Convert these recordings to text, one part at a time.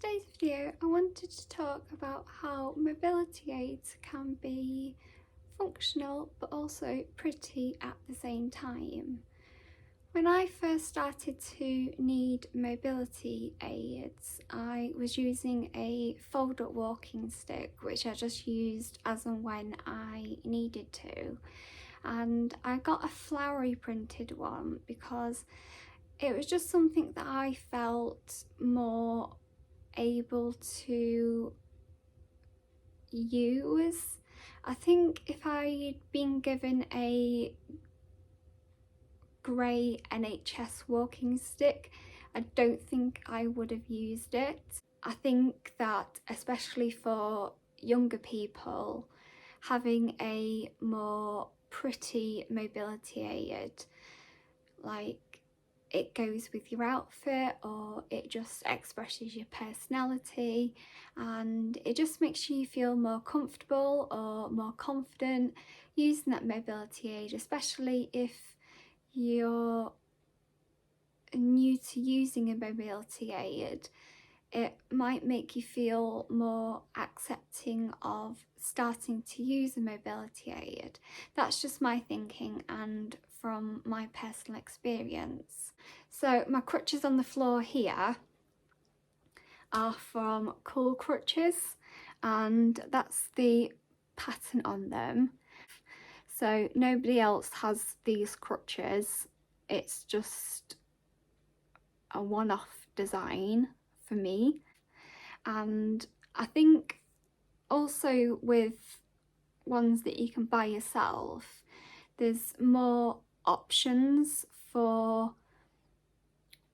today's video I wanted to talk about how mobility aids can be functional but also pretty at the same time. When I first started to need mobility aids, I was using a fold-up walking stick which I just used as and when I needed to, and I got a flowery printed one because it was just something that I felt more able to use. I think if I'd been given a grey NHS walking stick, I don't think I would have used it. I think that especially for younger people, having a more pretty mobility aid, like it goes with your outfit or it just expresses your personality and it just makes you feel more comfortable or more confident using that mobility aid, especially if you're new to using a mobility aid. It might make you feel more accepting of starting to use a mobility aid. That's just my thinking and from my personal experience. So my crutches on the floor here are from Crutches, and that's the pattern on them. So nobody else has these crutches, it's just a one-off design for me. And I think also with ones that you can buy yourself, there's more options for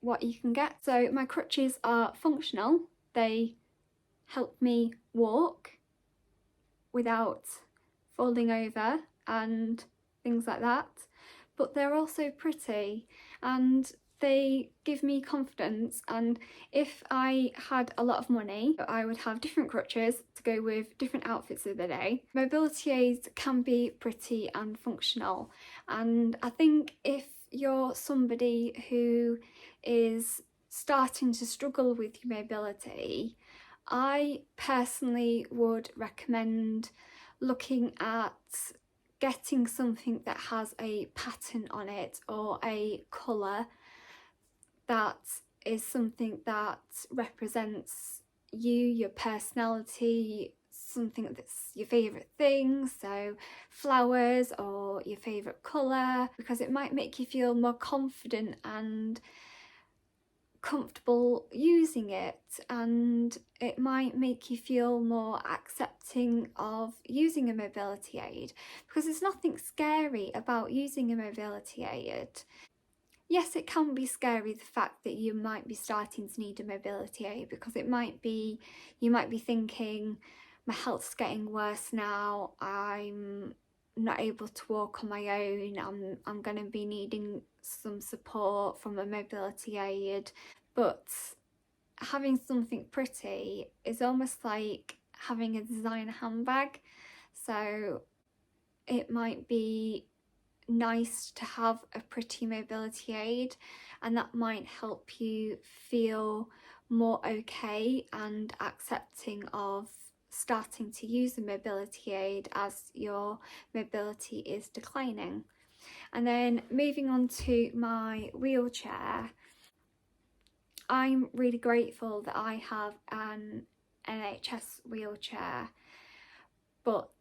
what you can get. So my crutches are functional, they help me walk without falling over and things like that, but they're also pretty and they give me confidence. And if I had a lot of money, I would have different crutches to go with different outfits of the day. Mobility aids can be pretty and functional, and I think if you're somebody who is starting to struggle with your mobility, I personally would recommend looking at getting something that has a pattern on it or a colour that is something that represents you, your personality, something that's your favourite thing, so flowers or your favourite colour, because it might make you feel more confident and comfortable using it, and it might make you feel more accepting of using a mobility aid, because there's nothing scary about using a mobility aid. Yes, it can be scary, the fact that you might be starting to need a mobility aid, because you might be thinking, my health's getting worse now, I'm not able to walk on my own, I'm going to be needing some support from a mobility aid. But having something pretty is almost like having a designer handbag, so it might be nice to have a pretty mobility aid, and that might help you feel more okay and accepting of starting to use a mobility aid as your mobility is declining. And then moving on to my wheelchair, I'm really grateful that I have an NHS wheelchair, but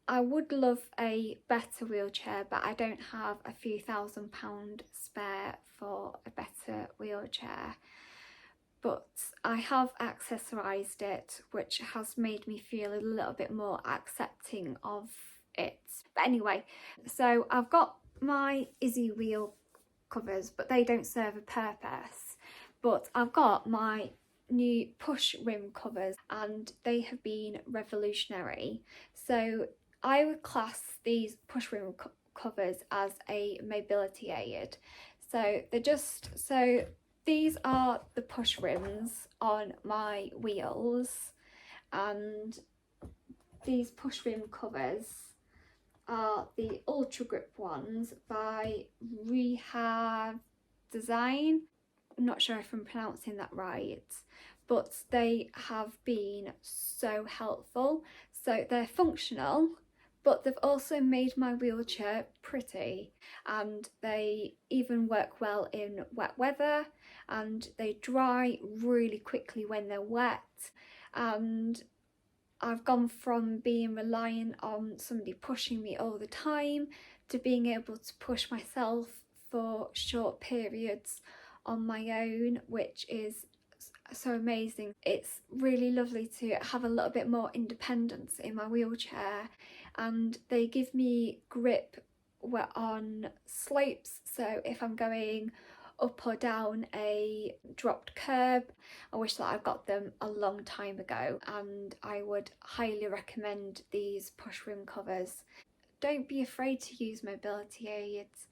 I would love a better wheelchair, but I don't have a few £1,000 spare for a better wheelchair. But I have accessorised it, which has made me feel a little bit more accepting of it. But anyway, so I've got my Izzy wheel covers, but they don't serve a purpose. But I've got my new pushrim covers, and they have been revolutionary. So I would class these pushrim covers as a mobility aid. So these are the pushrims on my wheels, and these pushrim covers are the ultra grip ones by RehaDesign. not sure if I'm pronouncing that right, but they have been so helpful. So they're functional, but they've also made my wheelchair pretty, and they even work well in wet weather, and they dry really quickly when they're wet. And I've gone from being reliant on somebody pushing me all the time to being able to push myself for short periods on my own, which is so amazing. It's really lovely to have a little bit more independence in my wheelchair, and they give me grip on slopes. So if I'm going up or down a dropped curb, I wish that I'd got them a long time ago, and I would highly recommend these pushrim covers. Don't be afraid to use mobility aids.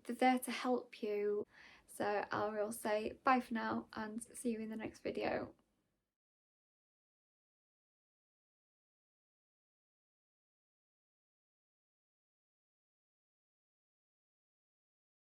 They're there to help you. So I will say bye for now and see you in the next video.